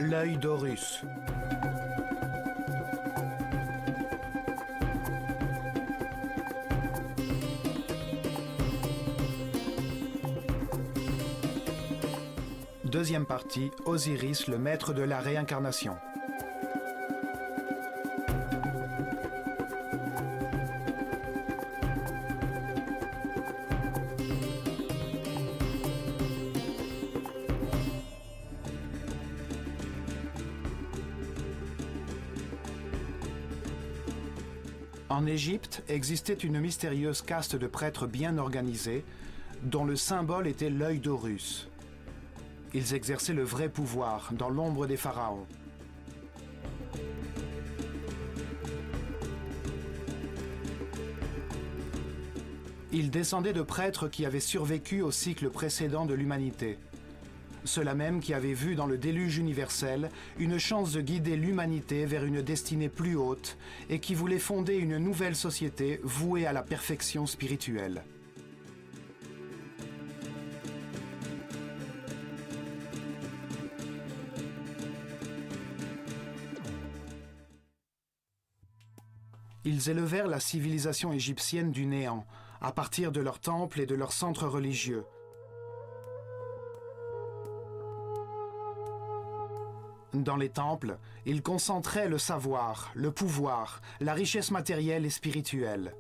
L'œil d'Horus. Deuxième partie, Osiris, le maître de la réincarnation. En Égypte existait une mystérieuse caste de prêtres bien organisés, dont le symbole était l'œil d'Horus. Ils exerçaient le vrai pouvoir dans l'ombre des pharaons. Ils descendaient de prêtres qui avaient survécu au cycle précédent de l'humanité. Ceux-là même qui avaient vu dans le déluge universel une chance de guider l'humanité vers une destinée plus haute et qui voulaient fonder une nouvelle société vouée à la perfection spirituelle. Ils élevèrent la civilisation égyptienne du néant, à partir de leurs temples et de leurs centres religieux. Dans les temples, ils concentraient le savoir, le pouvoir, la richesse matérielle et spirituelle.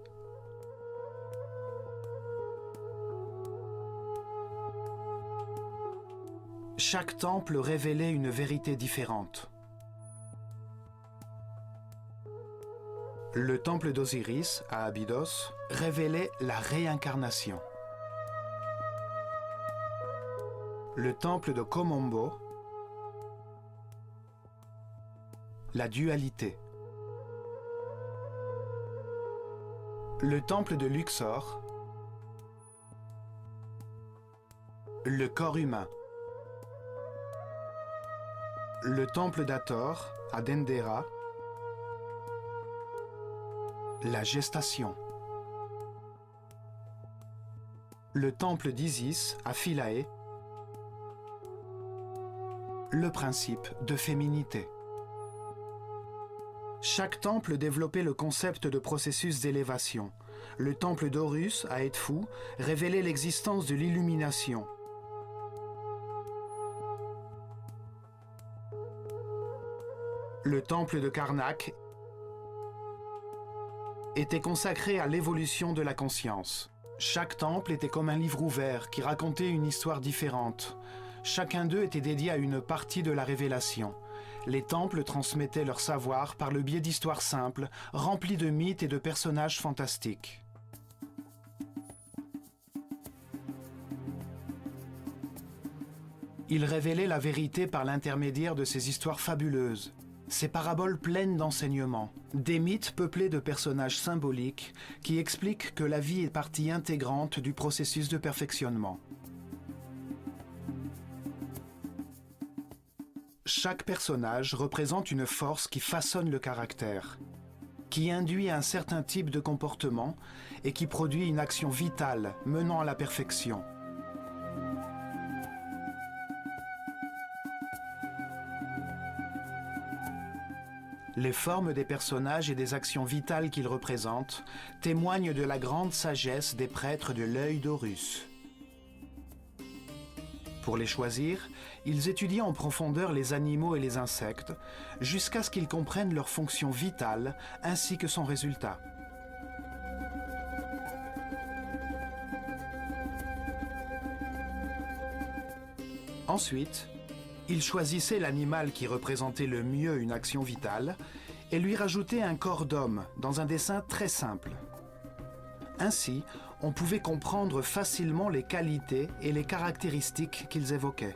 Chaque temple révélait une vérité différente. Le temple d'Osiris, à Abydos, révélait la réincarnation. Le temple de Komombo, la dualité. Le temple de Luxor, le corps humain. Le temple d'Hathor, à Dendera, la gestation. Le temple d'Isis, à Philae, le principe de féminité. Chaque temple développait le concept de processus d'élévation. Le temple d'Horus, à Edfou, révélait l'existence de l'illumination. Le temple de Karnak était consacré à l'évolution de la conscience. Chaque temple était comme un livre ouvert qui racontait une histoire différente. Chacun d'eux était dédié à une partie de la révélation. Les temples transmettaient leur savoir par le biais d'histoires simples, remplies de mythes et de personnages fantastiques. Ils révélaient la vérité par l'intermédiaire de ces histoires fabuleuses. Ces paraboles pleines d'enseignements, des mythes peuplés de personnages symboliques qui expliquent que la vie est partie intégrante du processus de perfectionnement. Chaque personnage représente une force qui façonne le caractère, qui induit un certain type de comportement et qui produit une action vitale menant à la perfection. Les formes des personnages et des actions vitales qu'ils représentent témoignent de la grande sagesse des prêtres de l'œil d'Horus. Pour les choisir, ils étudient en profondeur les animaux et les insectes, jusqu'à ce qu'ils comprennent leur fonction vitale ainsi que son résultat. Ensuite, ils choisissaient l'animal qui représentait le mieux une action vitale et lui rajoutaient un corps d'homme dans un dessin très simple. Ainsi, on pouvait comprendre facilement les qualités et les caractéristiques qu'ils évoquaient.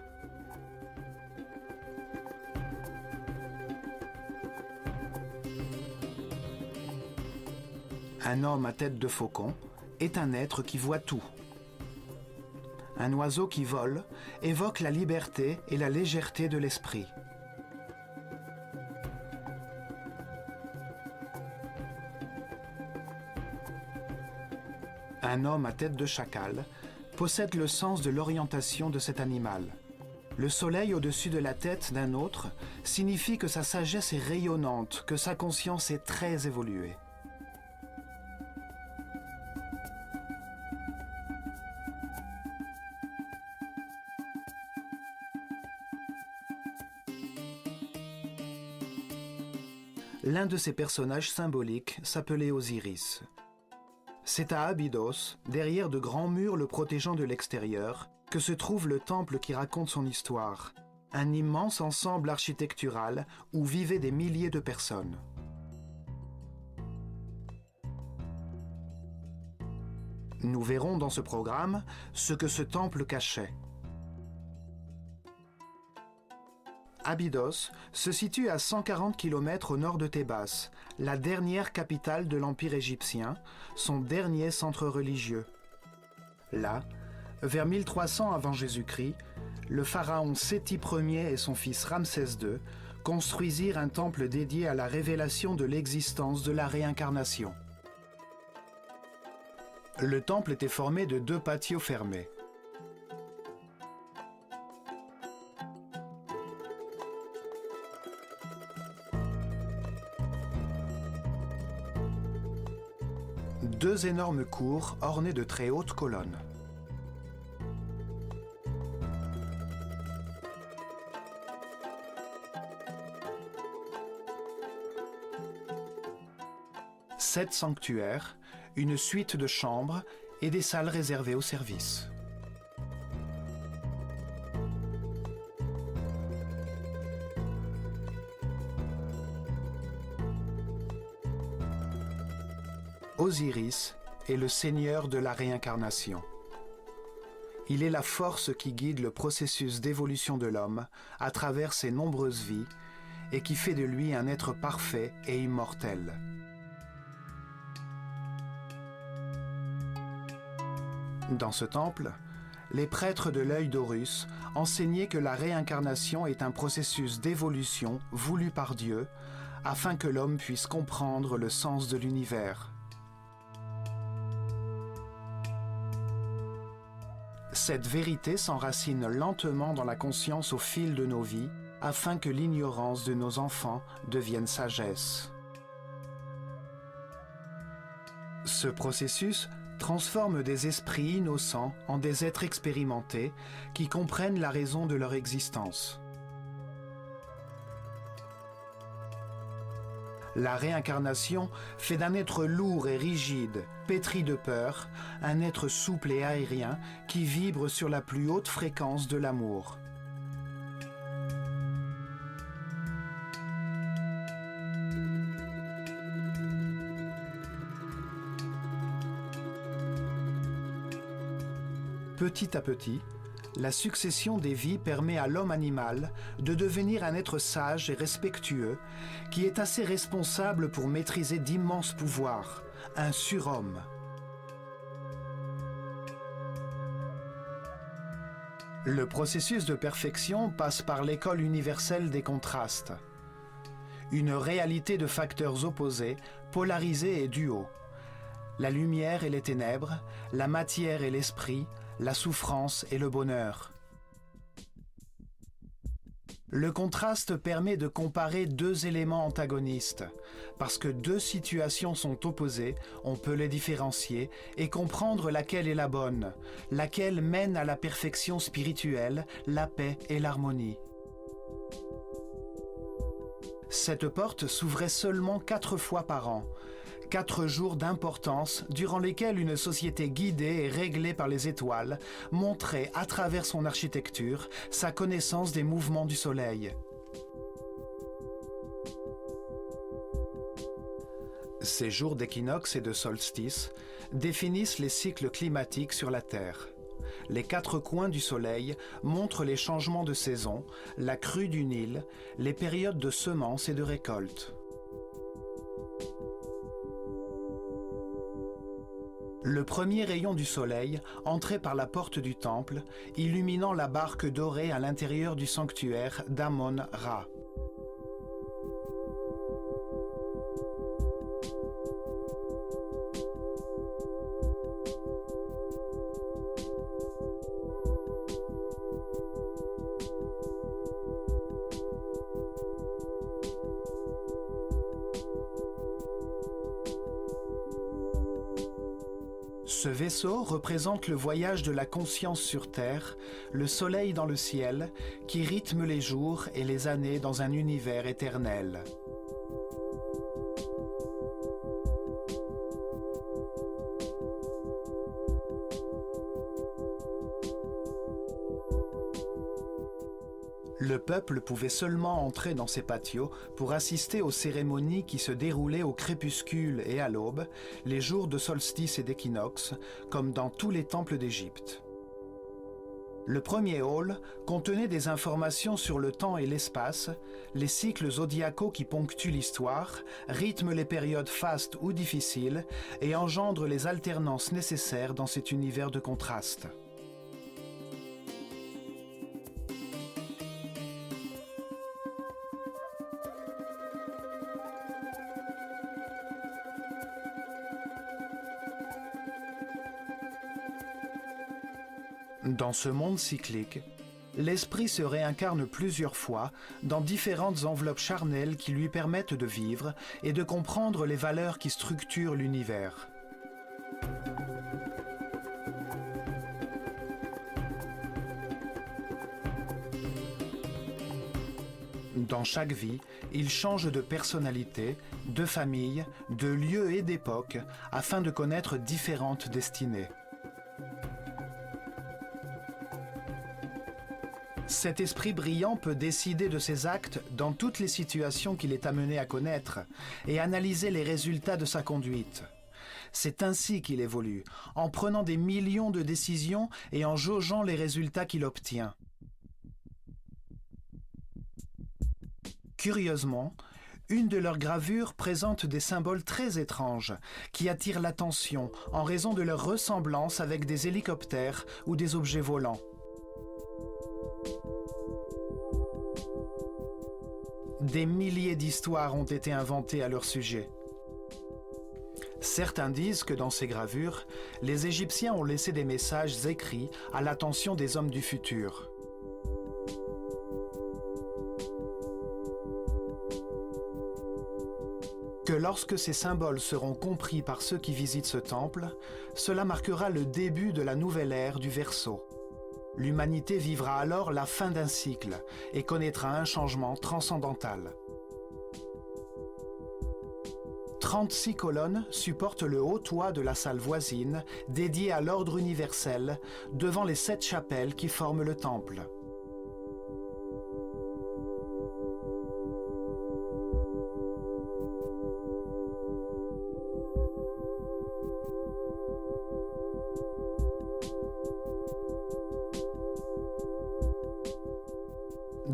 Un homme à tête de faucon est un être qui voit tout. Un oiseau qui vole évoque la liberté et la légèreté de l'esprit. Un homme à tête de chacal possède le sens de l'orientation de cet animal. Le soleil au-dessus de la tête d'un autre signifie que sa sagesse est rayonnante, que sa conscience est très évoluée. L'un de ces personnages symboliques s'appelait Osiris. C'est à Abydos, derrière de grands murs le protégeant de l'extérieur, que se trouve le temple qui raconte son histoire, un immense ensemble architectural où vivaient des milliers de personnes. Nous verrons dans ce programme ce que ce temple cachait. Abydos se situe à 140 km au nord de Thébas, la dernière capitale de l'Empire égyptien, son dernier centre religieux. Là, vers 1300 avant Jésus-Christ, le pharaon Séti Ier et son fils Ramsès II construisirent un temple dédié à la révélation de l'existence de la réincarnation. Le temple était formé de 2 patios fermés. Deux énormes cours ornées de très hautes colonnes. Sept sanctuaires, une suite de chambres et des salles réservées au service. Osiris est le seigneur de la réincarnation. Il est la force qui guide le processus d'évolution de l'homme à travers ses nombreuses vies et qui fait de lui un être parfait et immortel. Dans ce temple, les prêtres de l'œil d'Horus enseignaient que la réincarnation est un processus d'évolution voulu par Dieu afin que l'homme puisse comprendre le sens de l'univers. Cette vérité s'enracine lentement dans la conscience au fil de nos vies, afin que l'ignorance de nos enfants devienne sagesse. Ce processus transforme des esprits innocents en des êtres expérimentés qui comprennent la raison de leur existence. La réincarnation fait d'un être lourd et rigide, pétri de peur, un être souple et aérien qui vibre sur la plus haute fréquence de l'amour. Petit à petit, la succession des vies permet à l'homme animal de devenir un être sage et respectueux qui est assez responsable pour maîtriser d'immenses pouvoirs, un surhomme. Le processus de perfection passe par l'école universelle des contrastes. Une réalité de facteurs opposés, polarisés et duaux. La lumière et les ténèbres, la matière et l'esprit, la souffrance et le bonheur. Le contraste permet de comparer 2 éléments antagonistes. Parce que 2 situations sont opposées, on peut les différencier et comprendre laquelle est la bonne, laquelle mène à la perfection spirituelle, la paix et l'harmonie. Cette porte s'ouvrait seulement 4 fois par an. 4 jours d'importance durant lesquels une société guidée et réglée par les étoiles montrait à travers son architecture sa connaissance des mouvements du soleil. Ces jours d'équinoxe et de solstice définissent les cycles climatiques sur la Terre. Les 4 coins du soleil montrent les changements de saison, la crue du Nil, les périodes de semences et de récolte. Le premier rayon du soleil entrait par la porte du temple, illuminant la barque dorée à l'intérieur du sanctuaire d'Amon-Ra. Ce vaisseau représente le voyage de la conscience sur Terre, le soleil dans le ciel, qui rythme les jours et les années dans un univers éternel. Le peuple pouvait seulement entrer dans ces patios pour assister aux cérémonies qui se déroulaient au crépuscule et à l'aube, les jours de solstice et d'équinoxe, comme dans tous les temples d'Égypte. Le premier hall contenait des informations sur le temps et l'espace, les cycles zodiacaux qui ponctuent l'histoire, rythment les périodes fastes ou difficiles et engendrent les alternances nécessaires dans cet univers de contraste. Dans ce monde cyclique, l'esprit se réincarne plusieurs fois dans différentes enveloppes charnelles qui lui permettent de vivre et de comprendre les valeurs qui structurent l'univers. Dans chaque vie, il change de personnalité, de famille, de lieu et d'époque afin de connaître différentes destinées. Cet esprit brillant peut décider de ses actes dans toutes les situations qu'il est amené à connaître et analyser les résultats de sa conduite. C'est ainsi qu'il évolue, en prenant des millions de décisions et en jaugeant les résultats qu'il obtient. Curieusement, une de leurs gravures présente des symboles très étranges qui attirent l'attention en raison de leur ressemblance avec des hélicoptères ou des objets volants. Des milliers d'histoires ont été inventées à leur sujet. Certains disent que dans ces gravures, les Égyptiens ont laissé des messages écrits à l'attention des hommes du futur. Que lorsque ces symboles seront compris par ceux qui visitent ce temple, cela marquera le début de la nouvelle ère du Verseau. L'humanité vivra alors la fin d'un cycle et connaîtra un changement transcendantal. 36 colonnes supportent le haut toit de la salle voisine, dédiée à l'ordre universel, devant les 7 chapelles qui forment le temple.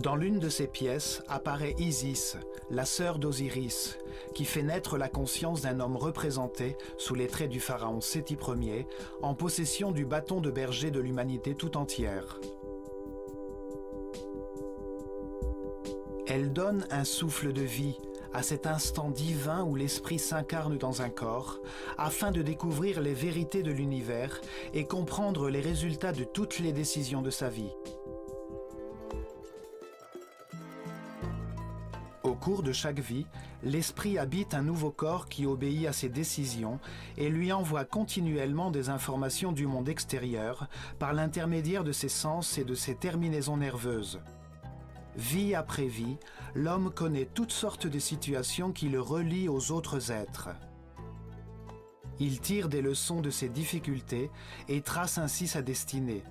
Dans l'une de ces pièces apparaît Isis, la sœur d'Osiris, qui fait naître la conscience d'un homme représenté sous les traits du pharaon Séti Ier, en possession du bâton de berger de l'humanité tout entière. Elle donne un souffle de vie à cet instant divin où l'esprit s'incarne dans un corps, afin de découvrir les vérités de l'univers et comprendre les résultats de toutes les décisions de sa vie. Au cours de chaque vie, l'esprit habite un nouveau corps qui obéit à ses décisions et lui envoie continuellement des informations du monde extérieur par l'intermédiaire de ses sens et de ses terminaisons nerveuses. Vie après vie, l'homme connaît toutes sortes de situations qui le relient aux autres êtres. Il tire des leçons de ses difficultés et trace ainsi sa destinée.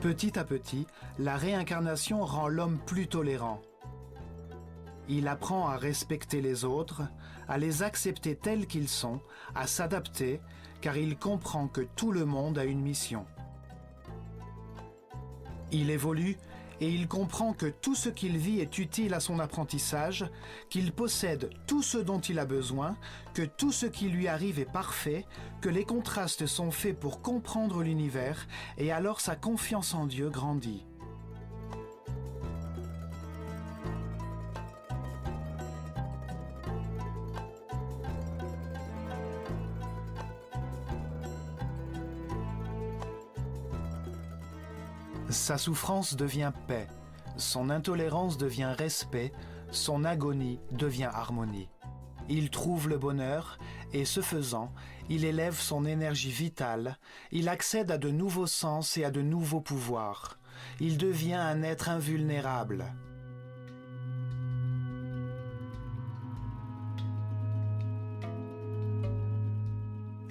Petit à petit, la réincarnation rend l'homme plus tolérant. Il apprend à respecter les autres, à les accepter tels qu'ils sont, à s'adapter, car il comprend que tout le monde a une mission. Il évolue et il comprend que tout ce qu'il vit est utile à son apprentissage, qu'il possède tout ce dont il a besoin, que tout ce qui lui arrive est parfait, que les contrastes sont faits pour comprendre l'univers, et alors sa confiance en Dieu grandit. Sa souffrance devient paix, Son intolérance devient respect, son agonie devient harmonie. Il trouve le bonheur et, ce faisant, il élève son énergie vitale, il accède à de nouveaux sens et à de nouveaux pouvoirs. Il devient un être invulnérable.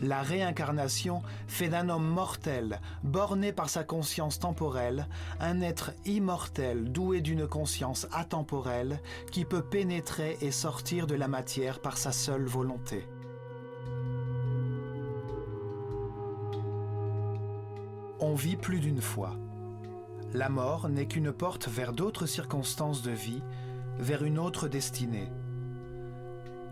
La réincarnation fait d'un homme mortel, borné par sa conscience temporelle, un être immortel doué d'une conscience atemporelle qui peut pénétrer et sortir de la matière par sa seule volonté. On vit plus d'une fois. La mort n'est qu'une porte vers d'autres circonstances de vie, vers une autre destinée.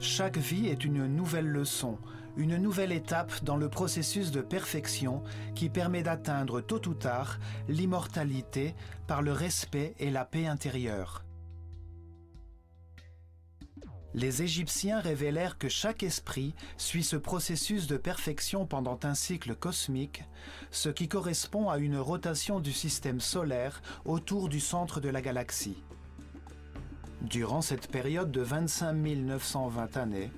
Chaque vie est une nouvelle leçon, une nouvelle étape dans le processus de perfection qui permet d'atteindre tôt ou tard l'immortalité par le respect et la paix intérieure. Les Égyptiens révélèrent que chaque esprit suit ce processus de perfection pendant un cycle cosmique, ce qui correspond à une rotation du système solaire autour du centre de la galaxie. Durant cette période de 25 920 années,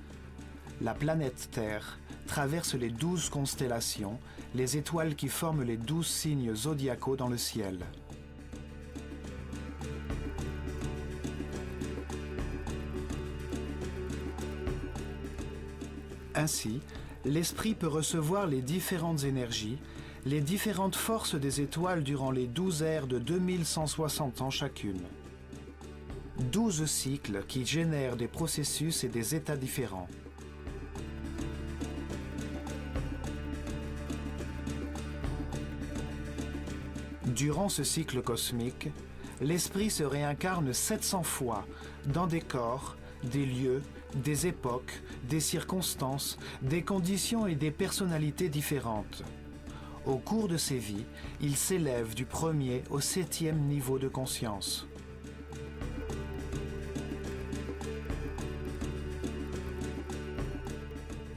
la planète Terre traverse les 12 constellations, les étoiles qui forment les 12 signes zodiacaux dans le ciel. Ainsi, l'esprit peut recevoir les différentes énergies, les différentes forces des étoiles durant les 12 ères de 2160 ans chacune. 12 cycles qui génèrent des processus et des états différents. Durant ce cycle cosmique, l'esprit se réincarne 700 fois dans des corps, des lieux, des époques, des circonstances, des conditions et des personnalités différentes. Au cours de ses vies, il s'élève du 1er au 7e niveau de conscience.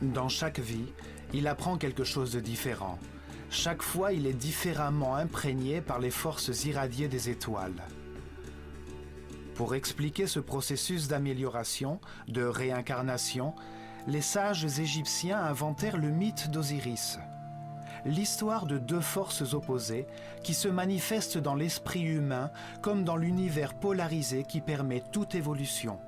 Dans chaque vie, il apprend quelque chose de différent. Chaque fois, il est différemment imprégné par les forces irradiées des étoiles. Pour expliquer ce processus d'amélioration, de réincarnation, les sages égyptiens inventèrent le mythe d'Osiris. L'histoire de deux forces opposées qui se manifestent dans l'esprit humain comme dans l'univers polarisé qui permet toute évolution.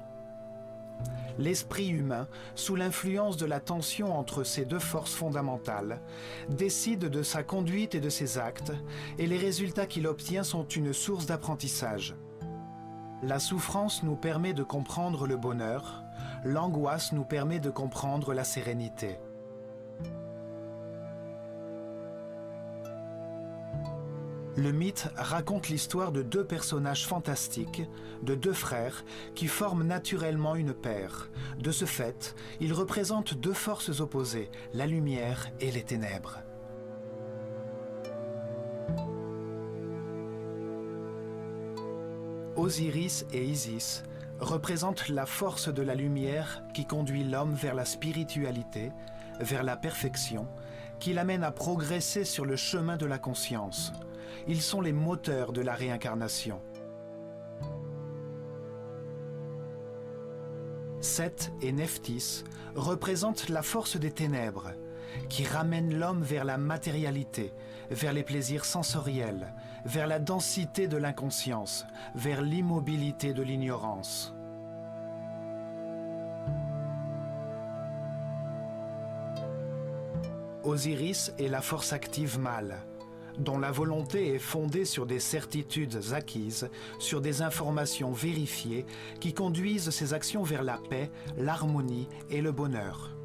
L'esprit humain, sous l'influence de la tension entre ces deux forces fondamentales, décide de sa conduite et de ses actes, et les résultats qu'il obtient sont une source d'apprentissage. La souffrance nous permet de comprendre le bonheur, l'angoisse nous permet de comprendre la sérénité. Le mythe raconte l'histoire de deux personnages fantastiques, de deux frères, qui forment naturellement une paire. De ce fait, ils représentent deux forces opposées, la lumière et les ténèbres. Osiris et Isis représentent la force de la lumière qui conduit l'homme vers la spiritualité, vers la perfection, qui l'amène à progresser sur le chemin de la conscience. Ils sont les moteurs de la réincarnation. Seth et Nephthys représentent la force des ténèbres, qui ramène l'homme vers la matérialité, vers les plaisirs sensoriels, vers la densité de l'inconscience, vers l'immobilité de l'ignorance. Osiris est la force active mâle, dont la volonté est fondée sur des certitudes acquises, sur des informations vérifiées qui conduisent ses actions vers la paix, l'harmonie et le bonheur.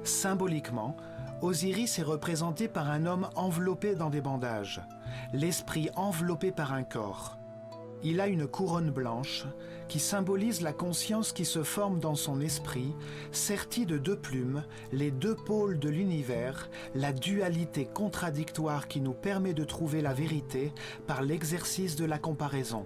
Symboliquement, Osiris est représenté par un homme enveloppé dans des bandages, l'esprit enveloppé par un corps. Il a une couronne blanche qui symbolise la conscience qui se forme dans son esprit, sertie de deux plumes, les deux pôles de l'univers, la dualité contradictoire qui nous permet de trouver la vérité par l'exercice de la comparaison.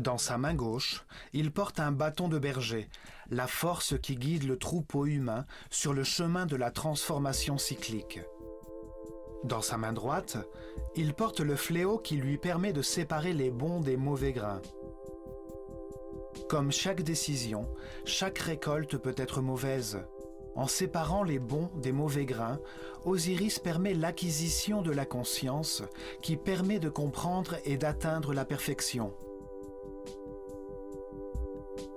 Dans sa main gauche, il porte un bâton de berger, la force qui guide le troupeau humain sur le chemin de la transformation cyclique. Dans sa main droite, il porte le fléau qui lui permet de séparer les bons des mauvais grains. Comme chaque décision, chaque récolte peut être mauvaise. En séparant les bons des mauvais grains, Osiris permet l'acquisition de la conscience qui permet de comprendre et d'atteindre la perfection.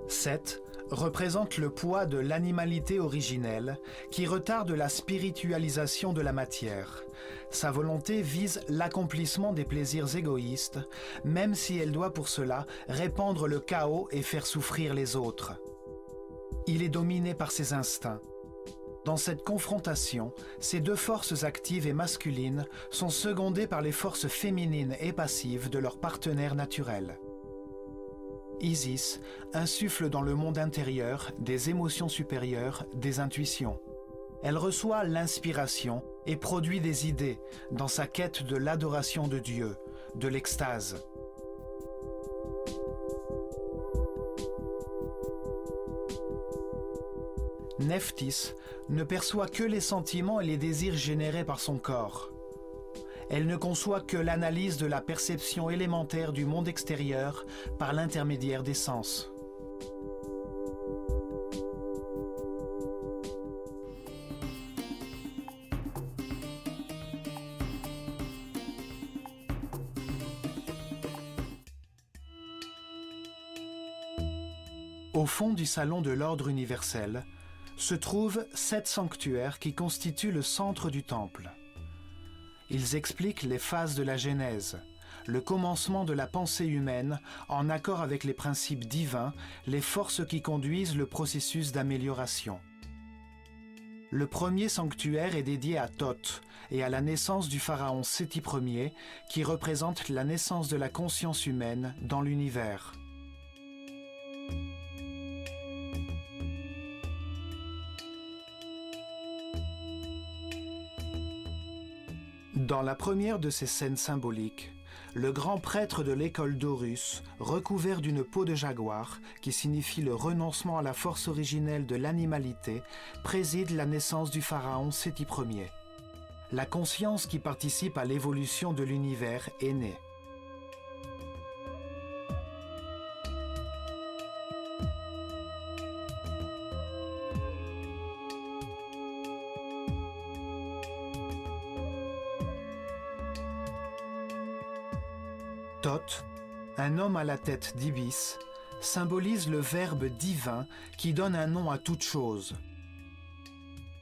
7 représente le poids de l'animalité originelle qui retarde la spiritualisation de la matière. Sa volonté vise l'accomplissement des plaisirs égoïstes, même si elle doit pour cela répandre le chaos et faire souffrir les autres. Il est dominé par ses instincts. Dans cette confrontation, ces deux forces actives et masculines sont secondées par les forces féminines et passives de leur partenaire naturel. Isis insuffle dans le monde intérieur des émotions supérieures, des intuitions. Elle reçoit l'inspiration et produit des idées dans sa quête de l'adoration de Dieu, de l'extase. Nephthys ne perçoit que les sentiments et les désirs générés par son corps. Elle ne conçoit que l'analyse de la perception élémentaire du monde extérieur par l'intermédiaire des sens. Au fond du salon de l'ordre universel se trouvent 7 sanctuaires qui constituent le centre du temple. Ils expliquent les phases de la Genèse, le commencement de la pensée humaine en accord avec les principes divins, les forces qui conduisent le processus d'amélioration. Le premier sanctuaire est dédié à Thoth et à la naissance du pharaon Séti Ier, qui représente la naissance de la conscience humaine dans l'univers. Dans la première de ces scènes symboliques, le grand prêtre de l'école d'Horus, recouvert d'une peau de jaguar, qui signifie le renoncement à la force originelle de l'animalité, préside la naissance du pharaon Séti Ier. La conscience qui participe à l'évolution de l'univers est née. Thoth, un homme à la tête d'ibis, symbolise le verbe divin qui donne un nom à toute chose.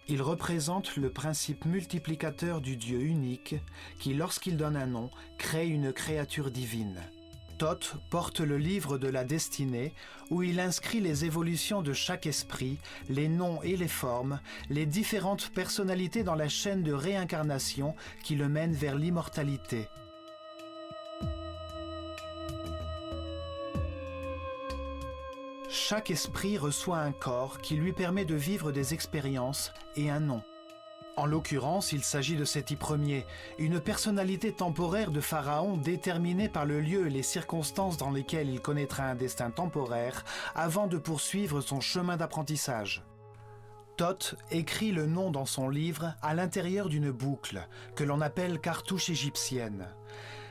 Il représente le principe multiplicateur du Dieu unique qui, lorsqu'il donne un nom, crée une créature divine. Thoth porte le livre de la destinée où il inscrit les évolutions de chaque esprit, les noms et les formes, les différentes personnalités dans la chaîne de réincarnation qui le mène vers l'immortalité. Chaque esprit reçoit un corps qui lui permet de vivre des expériences et un nom. En l'occurrence, il s'agit de Séti Ier, une personnalité temporaire de Pharaon déterminée par le lieu et les circonstances dans lesquelles il connaîtra un destin temporaire avant de poursuivre son chemin d'apprentissage. Thoth écrit le nom dans son livre à l'intérieur d'une boucle que l'on appelle cartouche égyptienne.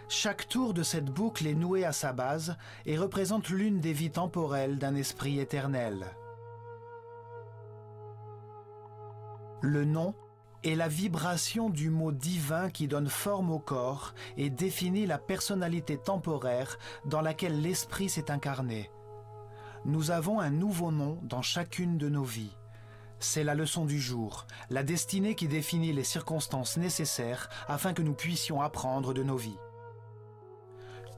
Chaque tour de cette boucle est noué à sa base et représente l'une des vies temporelles d'un esprit éternel. Le nom est la vibration du mot divin qui donne forme au corps et définit la personnalité temporaire dans laquelle l'esprit s'est incarné. Nous avons un nouveau nom dans chacune de nos vies. C'est la leçon du jour, la destinée qui définit les circonstances nécessaires afin que nous puissions apprendre de nos vies.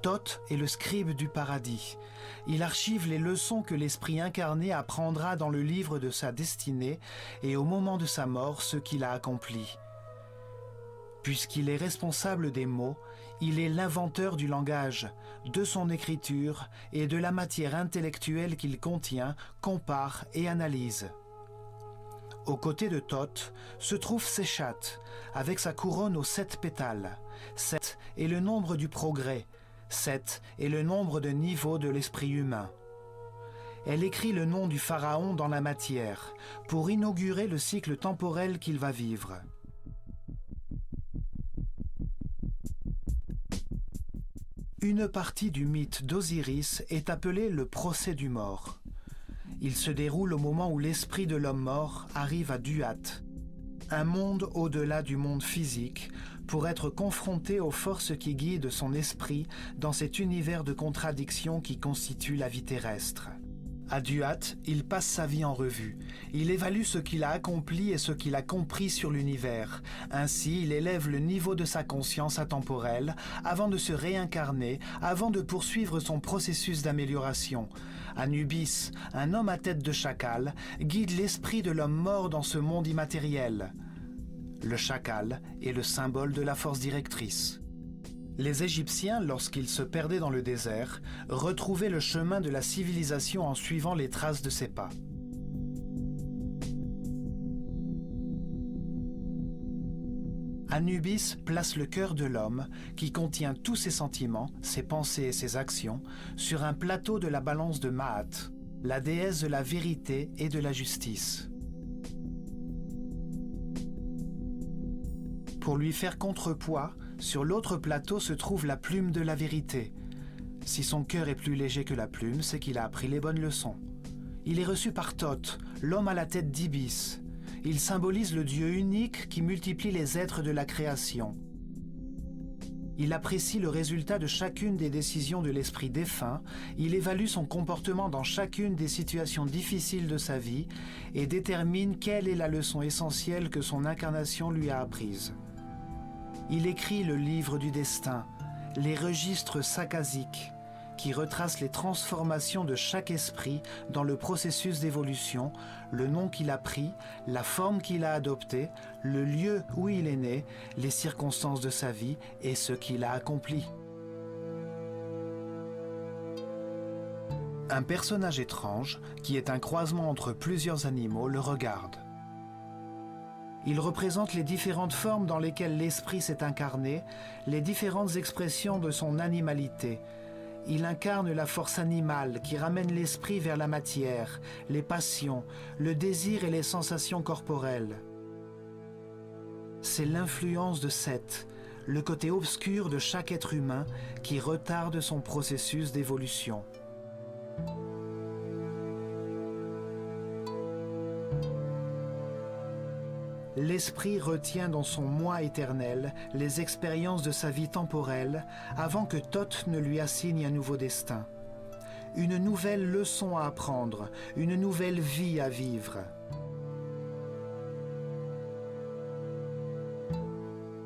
Thoth est le scribe du paradis. Il archive les leçons que l'esprit incarné apprendra dans le livre de sa destinée et au moment de sa mort ce qu'il a accompli. Puisqu'il est responsable des mots, il est l'inventeur du langage, de son écriture et de la matière intellectuelle qu'il contient, compare et analyse. Aux côtés de Thoth se trouve Séchat, avec sa couronne aux 7 pétales. 7 est le nombre du progrès. 7 est le nombre de niveaux de l'esprit humain. Elle écrit le nom du pharaon dans la matière pour inaugurer le cycle temporel qu'il va vivre. Une partie du mythe d'Osiris est appelée le procès du mort. Il se déroule au moment où l'esprit de l'homme mort arrive à Duat, un monde au-delà du monde physique, pour être confronté aux forces qui guident son esprit dans cet univers de contradictions qui constitue la vie terrestre. À Duat, il passe sa vie en revue. Il évalue ce qu'il a accompli et ce qu'il a compris sur l'univers. Ainsi, il élève le niveau de sa conscience atemporelle avant de se réincarner, avant de poursuivre son processus d'amélioration. Anubis, un homme à tête de chacal, guide l'esprit de l'homme mort dans ce monde immatériel. Le chacal est le symbole de la force directrice. Les Égyptiens, lorsqu'ils se perdaient dans le désert, retrouvaient le chemin de la civilisation en suivant les traces de ses pas. Anubis place le cœur de l'homme, qui contient tous ses sentiments, ses pensées et ses actions, sur un plateau de la balance de Maat, la déesse de la vérité et de la justice. Pour lui faire contrepoids, sur l'autre plateau se trouve la plume de la vérité. Si son cœur est plus léger que la plume, c'est qu'il a appris les bonnes leçons. Il est reçu par Thoth, l'homme à la tête d'Ibis. Il symbolise le Dieu unique qui multiplie les êtres de la création. Il apprécie le résultat de chacune des décisions de l'esprit défunt, il évalue son comportement dans chacune des situations difficiles de sa vie et détermine quelle est la leçon essentielle que son incarnation lui a apprise. Il écrit le livre du destin, les registres sakkasiques, qui retracent les transformations de chaque esprit dans le processus d'évolution, le nom qu'il a pris, la forme qu'il a adoptée, le lieu où il est né, les circonstances de sa vie et ce qu'il a accompli. Un personnage étrange, qui est un croisement entre plusieurs animaux, le regarde. Il représente les différentes formes dans lesquelles l'esprit s'est incarné, les différentes expressions de son animalité. Il incarne la force animale qui ramène l'esprit vers la matière, les passions, le désir et les sensations corporelles. C'est l'influence de Seth, le côté obscur de chaque être humain qui retarde son processus d'évolution. L'esprit retient dans son moi éternel les expériences de sa vie temporelle avant que Thoth ne lui assigne un nouveau destin. Une nouvelle leçon à apprendre, une nouvelle vie à vivre.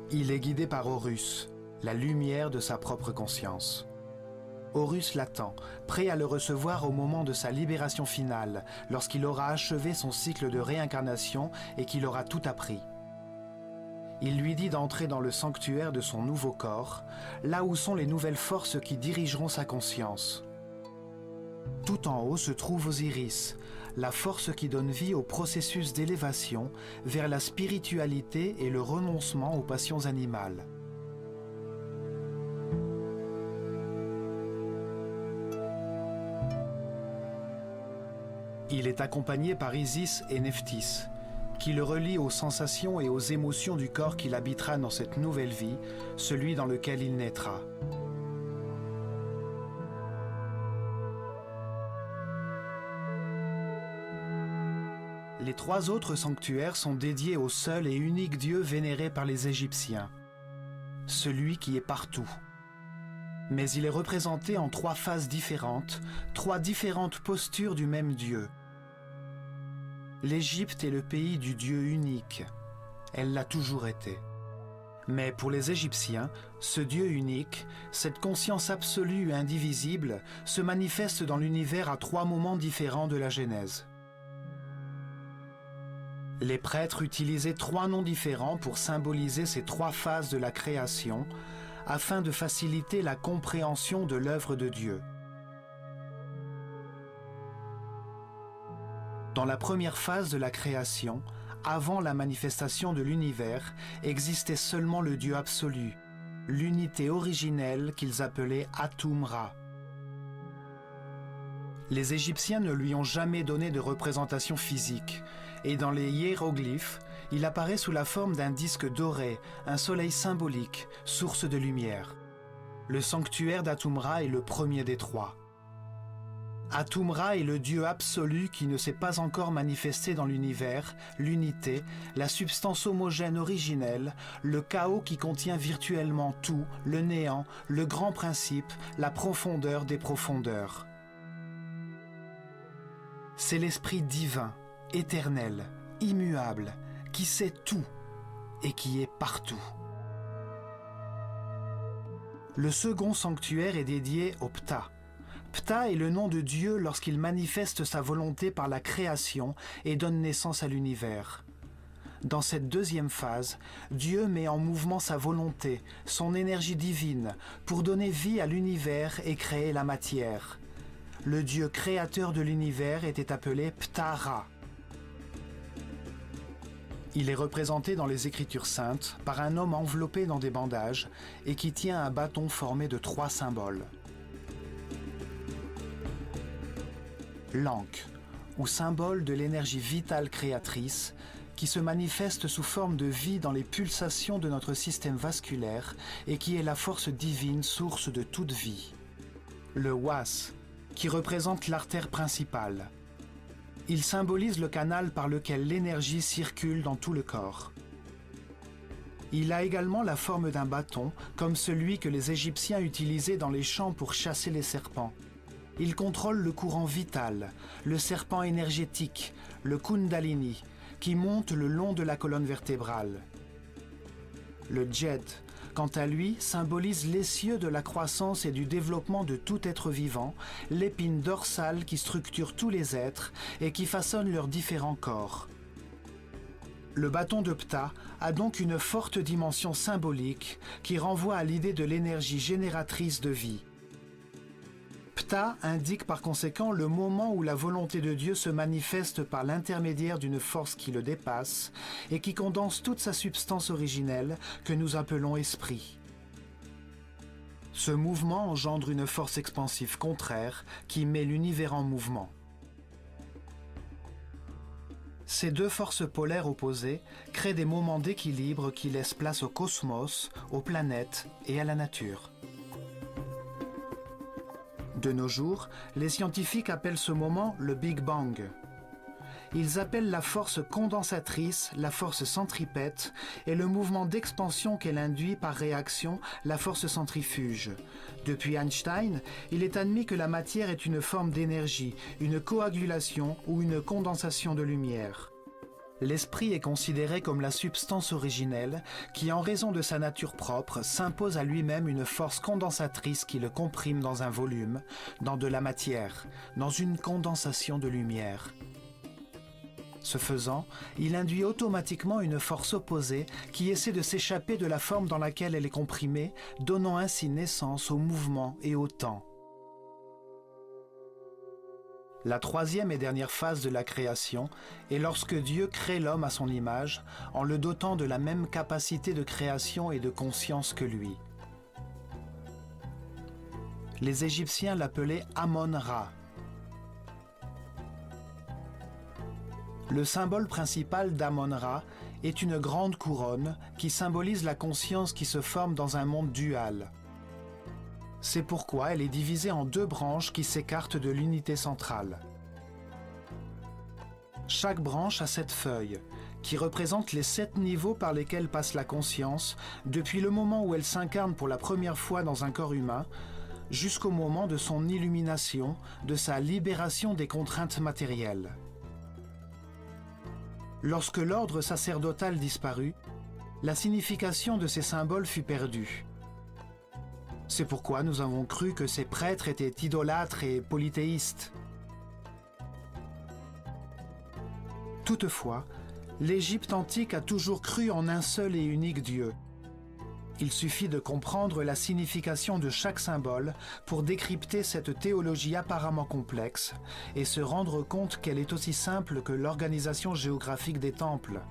Il est guidé par Horus, la lumière de sa propre conscience. Horus l'attend, prêt à le recevoir au moment de sa libération finale, lorsqu'il aura achevé son cycle de réincarnation et qu'il aura tout appris. Il lui dit d'entrer dans le sanctuaire de son nouveau corps, là où sont les nouvelles forces qui dirigeront sa conscience. Tout en haut se trouve Osiris, la force qui donne vie au processus d'élévation vers la spiritualité et le renoncement aux passions animales. Il est accompagné par Isis et Nephthys, qui le relient aux sensations et aux émotions du corps qu'il habitera dans cette nouvelle vie, celui dans lequel il naîtra. Les trois autres sanctuaires sont dédiés au seul et unique Dieu vénéré par les Égyptiens, celui qui est partout. Mais il est représenté en trois phases différentes, trois différentes postures du même Dieu. L'Égypte est le pays du Dieu unique. Elle l'a toujours été. Mais pour les Égyptiens, ce Dieu unique, cette conscience absolue et indivisible, se manifeste dans l'univers à trois moments différents de la Genèse. Les prêtres utilisaient trois noms différents pour symboliser ces trois phases de la création, afin de faciliter la compréhension de l'œuvre de Dieu. Dans la première phase de la création, avant la manifestation de l'univers, existait seulement le Dieu absolu, l'unité originelle qu'ils appelaient Atum-Ra. Les Égyptiens ne lui ont jamais donné de représentation physique, et dans les hiéroglyphes, il apparaît sous la forme d'un disque doré, un soleil symbolique, source de lumière. Le sanctuaire d'Atum-Ra est le premier des trois. Atum-Ra est le Dieu absolu qui ne s'est pas encore manifesté dans l'univers, l'unité, la substance homogène originelle, le chaos qui contient virtuellement tout, le néant, le grand principe, la profondeur des profondeurs. C'est l'esprit divin, éternel, immuable, qui sait tout et qui est partout. Le second sanctuaire est dédié au Ptah. Ptah est le nom de Dieu lorsqu'il manifeste sa volonté par la création et donne naissance à l'univers. Dans cette deuxième phase, Dieu met en mouvement sa volonté, son énergie divine, pour donner vie à l'univers et créer la matière. Le Dieu créateur de l'univers était appelé Ptah-Ra. Il est représenté dans les Écritures saintes par un homme enveloppé dans des bandages et qui tient un bâton formé de 3 symboles. L'Ankh, ou symbole de l'énergie vitale créatrice, qui se manifeste sous forme de vie dans les pulsations de notre système vasculaire et qui est la force divine source de toute vie. Le Was, qui représente l'artère principale. Il symbolise le canal par lequel l'énergie circule dans tout le corps. Il a également la forme d'un bâton, comme celui que les Égyptiens utilisaient dans les champs pour chasser les serpents. Il contrôle le courant vital, le serpent énergétique, le Kundalini, qui monte le long de la colonne vertébrale. Le Djed, quant à lui, symbolise l'essieu de la croissance et du développement de tout être vivant, l'épine dorsale qui structure tous les êtres et qui façonne leurs différents corps. Le bâton de Ptah a donc une forte dimension symbolique qui renvoie à l'idée de l'énergie génératrice de vie. Ptah indique par conséquent le moment où la volonté de Dieu se manifeste par l'intermédiaire d'une force qui le dépasse et qui condense toute sa substance originelle que nous appelons esprit. Ce mouvement engendre une force expansive contraire qui met l'univers en mouvement. Ces deux forces polaires opposées créent des moments d'équilibre qui laissent place au cosmos, aux planètes et à la nature. De nos jours, les scientifiques appellent ce moment le Big Bang. Ils appellent la force condensatrice la force centripète et le mouvement d'expansion qu'elle induit par réaction la force centrifuge. Depuis Einstein, il est admis que la matière est une forme d'énergie, une coagulation ou une condensation de lumière. L'esprit est considéré comme la substance originelle qui, en raison de sa nature propre, s'impose à lui-même une force condensatrice qui le comprime dans un volume, dans de la matière, dans une condensation de lumière. Ce faisant, il induit automatiquement une force opposée qui essaie de s'échapper de la forme dans laquelle elle est comprimée, donnant ainsi naissance au mouvement et au temps. La troisième et dernière phase de la création est lorsque Dieu crée l'homme à son image, en le dotant de la même capacité de création et de conscience que lui. Les Égyptiens l'appelaient Amon-Ra. Le symbole principal d'Amon-Ra est une grande couronne qui symbolise la conscience qui se forme dans un monde dual. C'est pourquoi elle est divisée en 2 branches qui s'écartent de l'unité centrale. Chaque branche a 7 feuilles, qui représentent les 7 niveaux par lesquels passe la conscience, depuis le moment où elle s'incarne pour la première fois dans un corps humain, jusqu'au moment de son illumination, de sa libération des contraintes matérielles. Lorsque l'ordre sacerdotal disparut, la signification de ces symboles fut perdue. C'est pourquoi nous avons cru que ces prêtres étaient idolâtres et polythéistes. Toutefois, l'Égypte antique a toujours cru en un seul et unique Dieu. Il suffit de comprendre la signification de chaque symbole pour décrypter cette théologie apparemment complexe et se rendre compte qu'elle est aussi simple que l'organisation géographique des temples.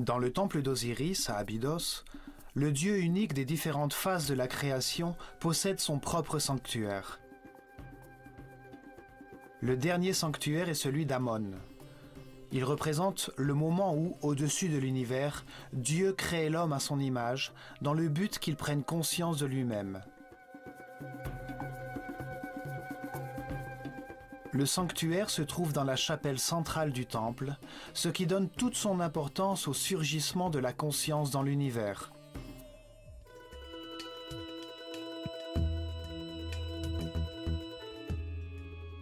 Dans le temple d'Osiris, à Abydos, le dieu unique des différentes phases de la création possède son propre sanctuaire. Le dernier sanctuaire est celui d'Amon. Il représente le moment où, au-dessus de l'univers, Dieu crée l'homme à son image, dans le but qu'il prenne conscience de lui-même. Le sanctuaire se trouve dans la chapelle centrale du temple, ce qui donne toute son importance au surgissement de la conscience dans l'univers.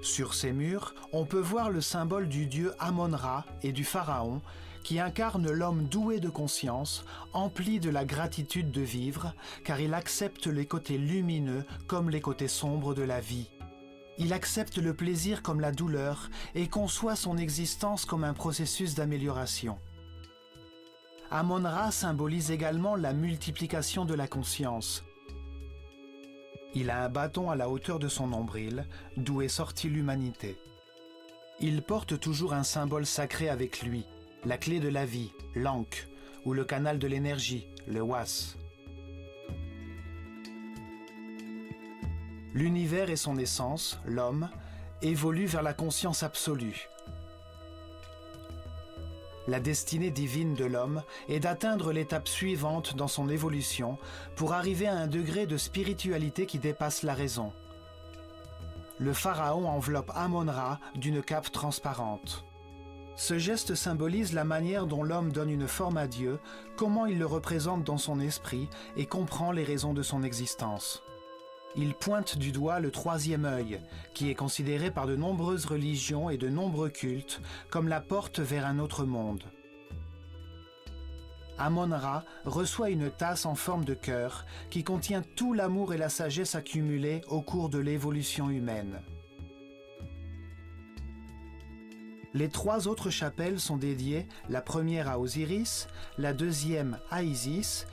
Sur ces murs, on peut voir le symbole du dieu Amon-Ra et du pharaon, qui incarne l'homme doué de conscience, empli de la gratitude de vivre, car il accepte les côtés lumineux comme les côtés sombres de la vie. Il accepte le plaisir comme la douleur et conçoit son existence comme un processus d'amélioration. Amon-Ra symbolise également la multiplication de la conscience. Il a un bâton à la hauteur de son nombril, d'où est sortie l'humanité. Il porte toujours un symbole sacré avec lui, la clé de la vie, l'Ankh, ou le canal de l'énergie, le Was. L'univers et son essence, l'homme, évoluent vers la conscience absolue. La destinée divine de l'homme est d'atteindre l'étape suivante dans son évolution pour arriver à un degré de spiritualité qui dépasse la raison. Le pharaon enveloppe Amon-Ra d'une cape transparente. Ce geste symbolise la manière dont l'homme donne une forme à Dieu, comment il le représente dans son esprit et comprend les raisons de son existence. Il pointe du doigt le troisième œil, qui est considéré par de nombreuses religions et de nombreux cultes comme la porte vers un autre monde. Amon-Ra reçoit une tasse en forme de cœur qui contient tout l'amour et la sagesse accumulés au cours de l'évolution humaine. Les trois autres chapelles sont dédiées, la première à Osiris, la deuxième à Isis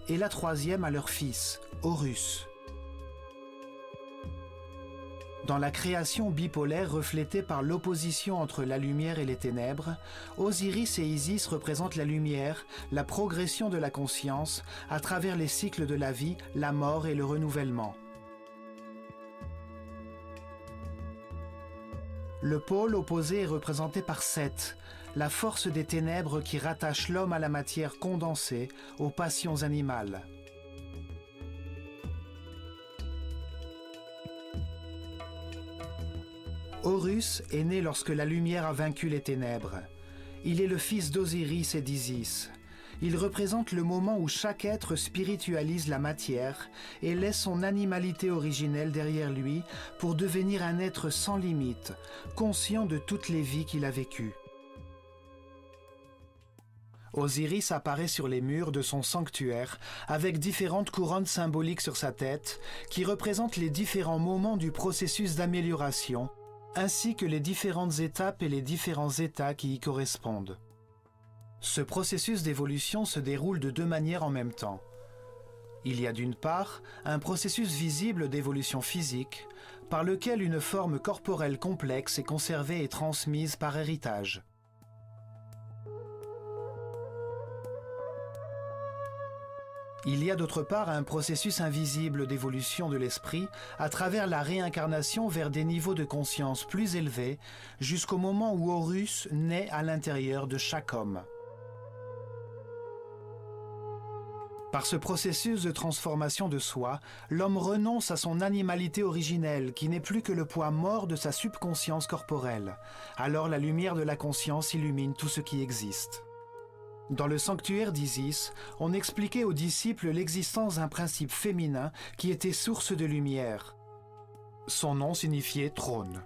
et la troisième à leur fils, Horus. Dans la création bipolaire reflétée par l'opposition entre la lumière et les ténèbres, Osiris et Isis représentent la lumière, la progression de la conscience à travers les cycles de la vie, la mort et le renouvellement. Le pôle opposé est représenté par Seth, la force des ténèbres qui rattache l'homme à la matière condensée, aux passions animales. Horus est né lorsque la lumière a vaincu les ténèbres. Il est le fils d'Osiris et d'Isis. Il représente le moment où chaque être spiritualise la matière et laisse son animalité originelle derrière lui pour devenir un être sans limite, conscient de toutes les vies qu'il a vécues. Osiris apparaît sur les murs de son sanctuaire avec différentes couronnes symboliques sur sa tête qui représentent les différents moments du processus d'amélioration, ainsi que les différentes étapes et les différents états qui y correspondent. Ce processus d'évolution se déroule de deux manières en même temps. Il y a d'une part un processus visible d'évolution physique, par lequel une forme corporelle complexe est conservée et transmise par héritage. Il y a d'autre part un processus invisible d'évolution de l'esprit à travers la réincarnation vers des niveaux de conscience plus élevés jusqu'au moment où Horus naît à l'intérieur de chaque homme. Par ce processus de transformation de soi, l'homme renonce à son animalité originelle qui n'est plus que le poids mort de sa subconscience corporelle. Alors la lumière de la conscience illumine tout ce qui existe. Dans le sanctuaire d'Isis, on expliquait aux disciples l'existence d'un principe féminin qui était source de lumière. Son nom signifiait trône.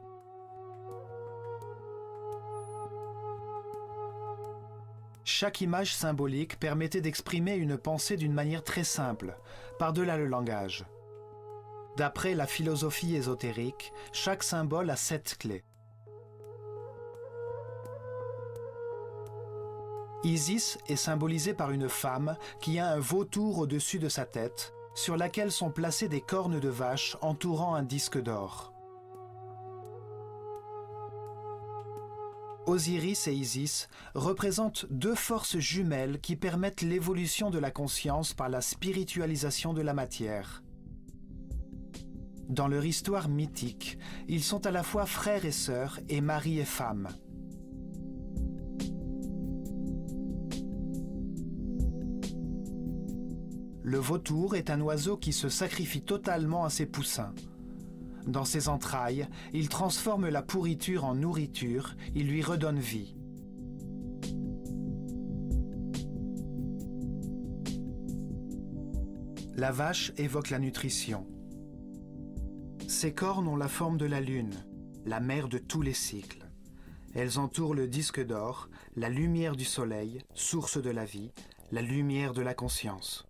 Chaque image symbolique permettait d'exprimer une pensée d'une manière très simple, par-delà le langage. D'après la philosophie ésotérique, chaque symbole a 7 clés. Isis est symbolisée par une femme qui a un vautour au-dessus de sa tête, sur laquelle sont placées des cornes de vache entourant un disque d'or. Osiris et Isis représentent deux forces jumelles qui permettent l'évolution de la conscience par la spiritualisation de la matière. Dans leur histoire mythique, ils sont à la fois frères et sœurs et mari et femme. Le vautour est un oiseau qui se sacrifie totalement à ses poussins. Dans ses entrailles, il transforme la pourriture en nourriture, il lui redonne vie. La vache évoque la nutrition. Ses cornes ont la forme de la lune, la mère de tous les cycles. Elles entourent le disque d'or, la lumière du soleil, source de la vie, la lumière de la conscience.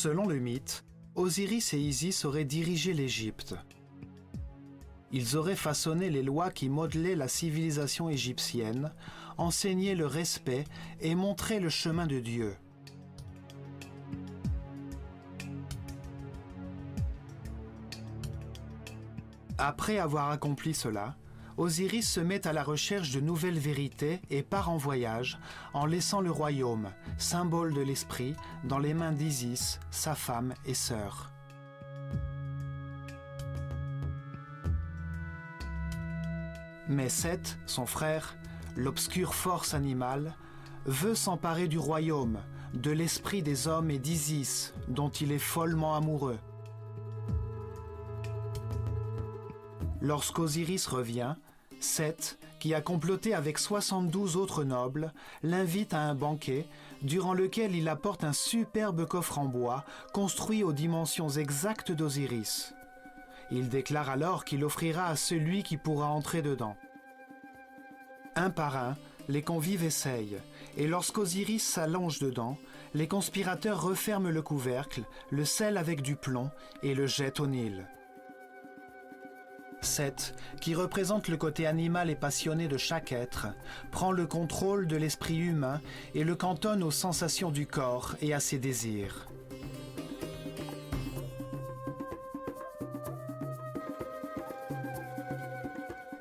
Selon le mythe, Osiris et Isis auraient dirigé l'Égypte. Ils auraient façonné les lois qui modelaient la civilisation égyptienne, enseigné le respect et montré le chemin de Dieu. Après avoir accompli cela, Osiris se met à la recherche de nouvelles vérités et part en voyage en laissant le royaume, symbole de l'esprit, dans les mains d'Isis, sa femme et sœur. Mais Seth, son frère, l'obscure force animale, veut s'emparer du royaume, de l'esprit des hommes et d'Isis, dont il est follement amoureux. Lorsqu'Osiris revient, Seth, qui a comploté avec 72 autres nobles, l'invite à un banquet durant lequel il apporte un superbe coffre en bois construit aux dimensions exactes d'Osiris. Il déclare alors qu'il offrira à celui qui pourra entrer dedans. Un par un, les convives essayent, et lorsqu'Osiris s'allonge dedans, les conspirateurs referment le couvercle, le scellent avec du plomb et le jettent au Nil. Seth, qui représente le côté animal et passionné de chaque être, prend le contrôle de l'esprit humain et le cantonne aux sensations du corps et à ses désirs.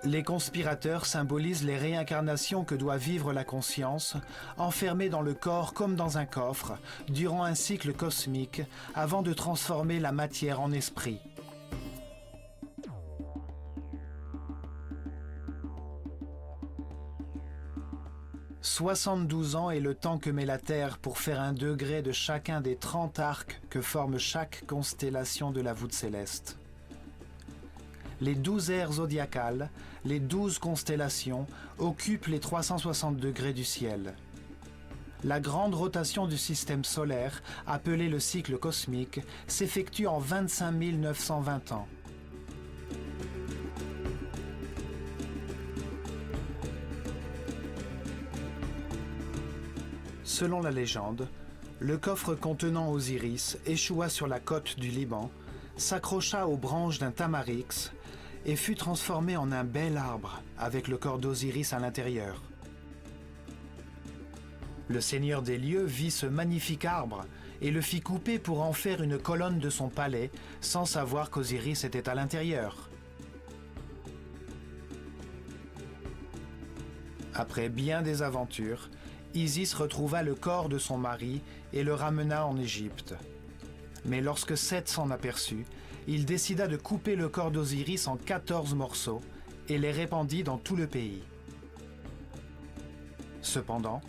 Les conspirateurs symbolisent les réincarnations que doit vivre la conscience, enfermée dans le corps comme dans un coffre, durant un cycle cosmique, avant de transformer la matière en esprit. 72 ans est le temps que met la Terre pour faire un degré de chacun des 30 arcs que forme chaque constellation de la voûte céleste. Les 12 ères zodiacales, les 12 constellations, occupent les 360 degrés du ciel. La grande rotation du système solaire, appelée le cycle cosmique, s'effectue en 25 920 ans. Selon la légende, le coffre contenant Osiris échoua sur la côte du Liban, s'accrocha aux branches d'un tamarix et fut transformé en un bel arbre avec le corps d'Osiris à l'intérieur. Le seigneur des lieux vit ce magnifique arbre et le fit couper pour en faire une colonne de son palais sans savoir qu'Osiris était à l'intérieur. Après bien des aventures, Isis retrouva le corps de son mari et le ramena en Égypte. Mais lorsque Seth s'en aperçut, il décida de couper le corps d'Osiris en 14 morceaux et les répandit dans tout le pays. Cependant,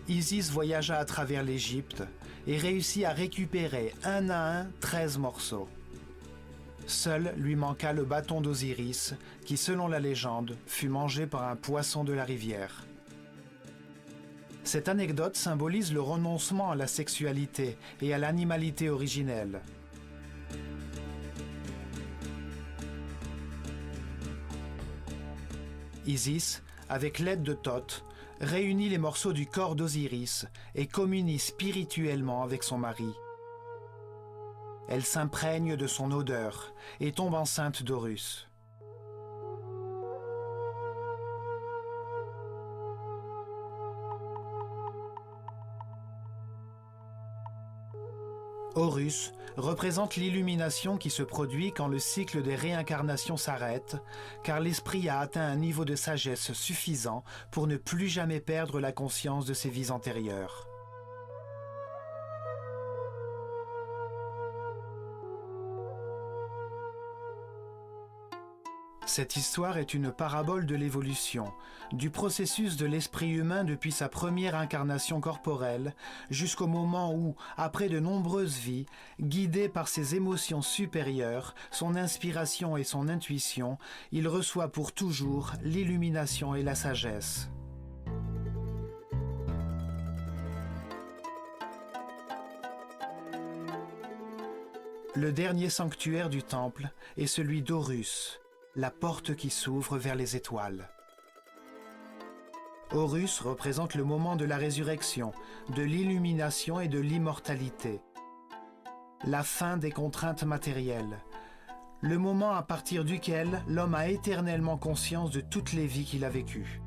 Isis voyagea à travers l'Égypte et réussit à récupérer un à un 13 morceaux. Seul lui manqua le bâton d'Osiris qui, selon la légende, fut mangé par un poisson de la rivière. Cette anecdote symbolise le renoncement à la sexualité et à l'animalité originelle. Isis, avec l'aide de Thoth, réunit les morceaux du corps d'Osiris et communie spirituellement avec son mari. Elle s'imprègne de son odeur et tombe enceinte d'Horus. Horus représente l'illumination qui se produit quand le cycle des réincarnations s'arrête, car l'esprit a atteint un niveau de sagesse suffisant pour ne plus jamais perdre la conscience de ses vies antérieures. Cette histoire est une parabole de l'évolution, du processus de l'esprit humain depuis sa première incarnation corporelle jusqu'au moment où, après de nombreuses vies, guidé par ses émotions supérieures, son inspiration et son intuition, il reçoit pour toujours l'illumination et la sagesse. Le dernier sanctuaire du temple est celui d'Horus, la porte qui s'ouvre vers les étoiles. Horus représente le moment de la résurrection, de l'illumination et de l'immortalité. La fin des contraintes matérielles. Le moment à partir duquel l'homme a éternellement conscience de toutes les vies qu'il a vécues.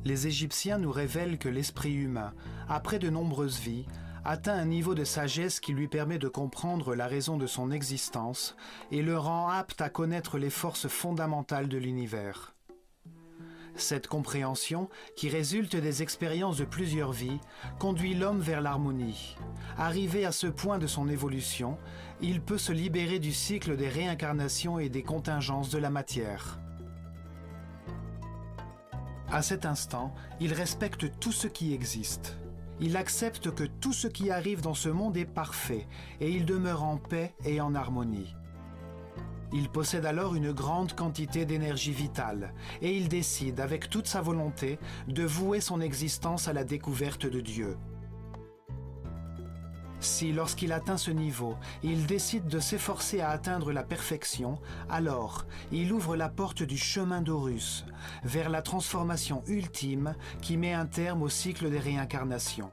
Les Égyptiens nous révèlent que l'esprit humain, après de nombreuses vies, atteint un niveau de sagesse qui lui permet de comprendre la raison de son existence et le rend apte à connaître les forces fondamentales de l'univers. Cette compréhension, qui résulte des expériences de plusieurs vies, conduit l'homme vers l'harmonie. Arrivé à ce point de son évolution, il peut se libérer du cycle des réincarnations et des contingences de la matière. À cet instant, il respecte tout ce qui existe. Il accepte que tout ce qui arrive dans ce monde est parfait et il demeure en paix et en harmonie. Il possède alors une grande quantité d'énergie vitale et il décide avec toute sa volonté de vouer son existence à la découverte de Dieu. Si, lorsqu'il atteint ce niveau, il décide de s'efforcer à atteindre la perfection, alors il ouvre la porte du chemin d'Horus, vers la transformation ultime qui met un terme au cycle des réincarnations.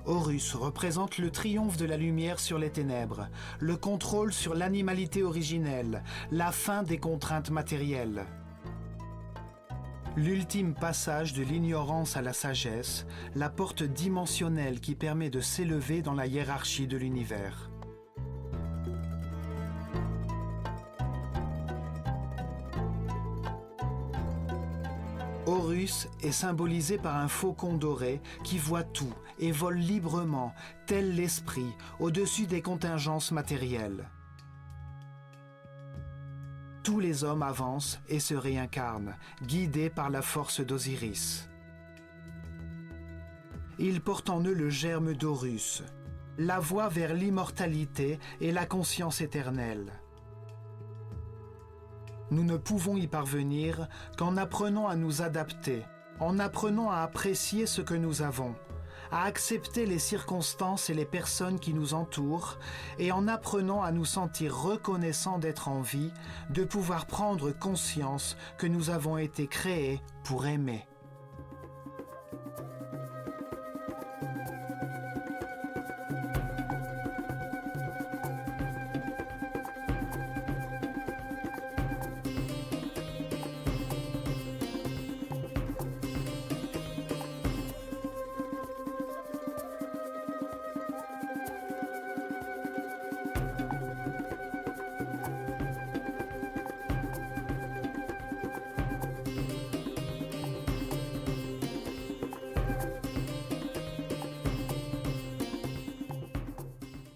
Horus représente le triomphe de la lumière sur les ténèbres, le contrôle sur l'animalité originelle, la fin des contraintes matérielles. L'ultime passage de l'ignorance à la sagesse, la porte dimensionnelle qui permet de s'élever dans la hiérarchie de l'univers. Horus est symbolisé par un faucon doré qui voit tout et vole librement, tel l'esprit, au-dessus des contingences matérielles. Tous les hommes avancent et se réincarnent, guidés par la force d'Osiris. Ils portent en eux le germe d'Horus, la voie vers l'immortalité et la conscience éternelle. Nous ne pouvons y parvenir qu'en apprenant à nous adapter, en apprenant à apprécier ce que nous avons, à accepter les circonstances et les personnes qui nous entourent et en apprenant à nous sentir reconnaissants d'être en vie, de pouvoir prendre conscience que nous avons été créés pour aimer.